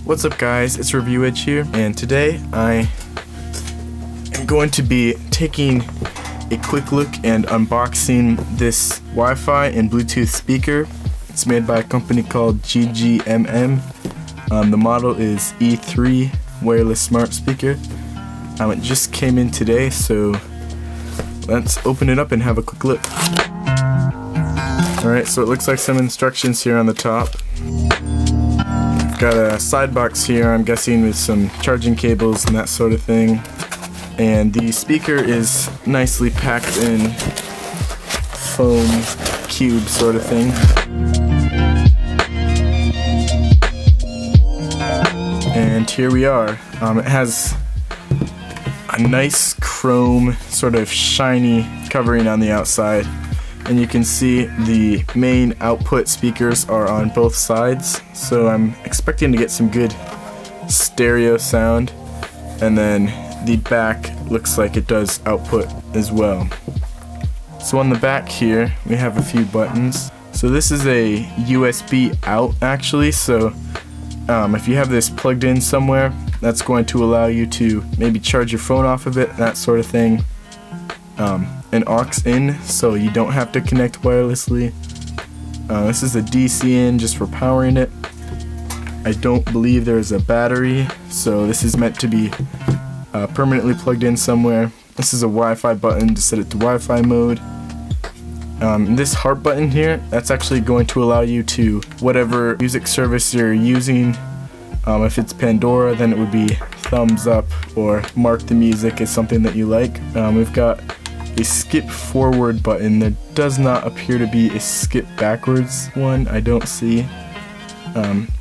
What's up guys, it's Review Edge here, and today I am going to be taking a quick look and unboxing this Wi-Fi and Bluetooth speaker. It's made by a company called GGMM. The model is E3 wireless smart speaker. It just came in today, so let's open it up and have a quick look. Alright, so it looks like some instructions here on the top. Got a side box here, I'm guessing, with some charging cables and that sort of thing. And the speaker is nicely packed in foam cube sort of thing. And here we are. It has a nice chrome, sort of shiny covering on the outside. And you can see the main output speakers are on both sides, so I'm expecting to get some good stereo sound. And then the back looks like it does output as well. So on the back here we have a few buttons. So this is a USB out actually, so if you have this plugged in somewhere, that's going to allow you to maybe charge your phone off of it, that sort of thing. An aux in, so you don't have to connect wirelessly. This is a DC in just for powering it. I don't believe there's a battery, so this is meant to be permanently plugged in somewhere. This is a Wi-Fi button to set it to Wi-Fi mode. This heart button here, that's actually going to allow you to, whatever music service you're using, if it's Pandora, then it would be thumbs up or mark the music as something that you like. We've got a skip forward button. There does not appear to be a skip backwards one, I don't see.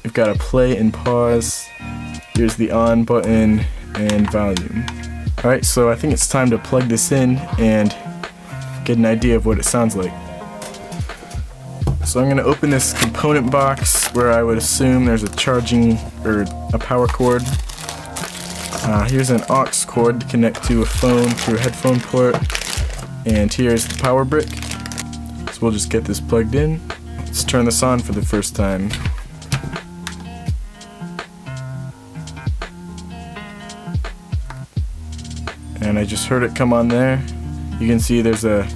We've got a play and pause. Here's the on button and volume. Alright, so I think it's time to plug this in and get an idea of what it sounds like. So I'm going to open this component box where I would assume there's a charging or a power cord. Here's an aux cord to connect to a phone through a headphone port. And here's the power brick. So we'll just get this plugged in. Let's turn this on for the first time. And I just heard it come on there. You can see there's a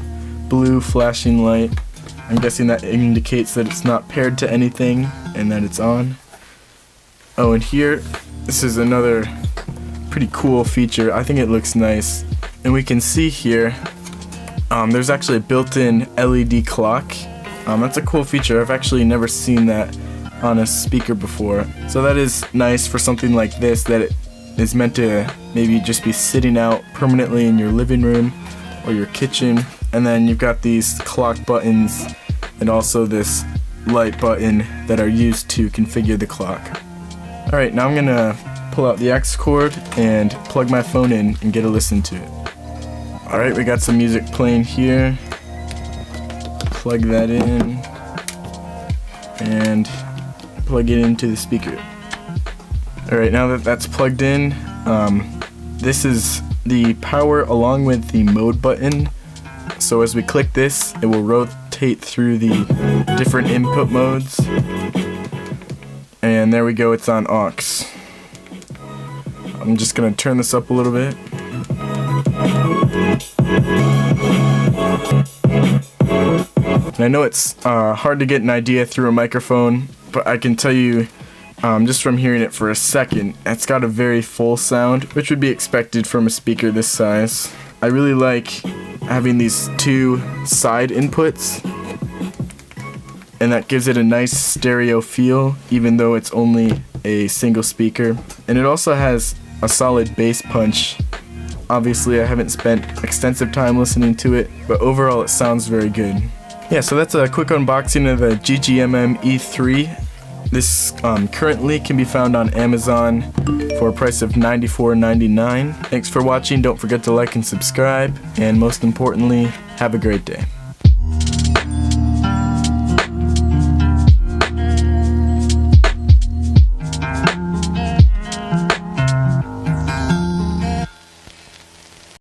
blue flashing light. I'm guessing that indicates that it's not paired to anything and that it's on. Oh, and here, this is another pretty cool feature. I think it looks nice. And we can see here, there's actually a built-in LED clock. That's a cool feature. I've actually never seen that on a speaker before. So that is nice for something like this, that it is meant to maybe just be sitting out permanently in your living room or your kitchen. And then you've got these clock buttons and also this light button that are used to configure the clock. Alright, now I'm gonna pull out the aux cord and plug my phone in and get a listen to it. Alright, we got some music playing here. Plug that in and plug it into the speaker. Alright, now that that's plugged in, this is the power along with the mode button. So as we click this, it will rotate through the different input modes. And there we go, it's on aux. I'm just going to turn this up a little bit. And I know it's hard to get an idea through a microphone, but I can tell you just from hearing it for a second, it's got a very full sound, which would be expected from a speaker this size. I really like having these two side inputs, and that gives it a nice stereo feel, even though it's only a single speaker. And it also has a solid bass punch. Obviously I haven't spent extensive time listening to it, but overall it sounds very good. Yeah, so that's a quick unboxing of the GGMM E3. This currently can be found on Amazon for a price of $94.99. Thanks for watching, don't forget to like and subscribe, and most importantly, have a great day.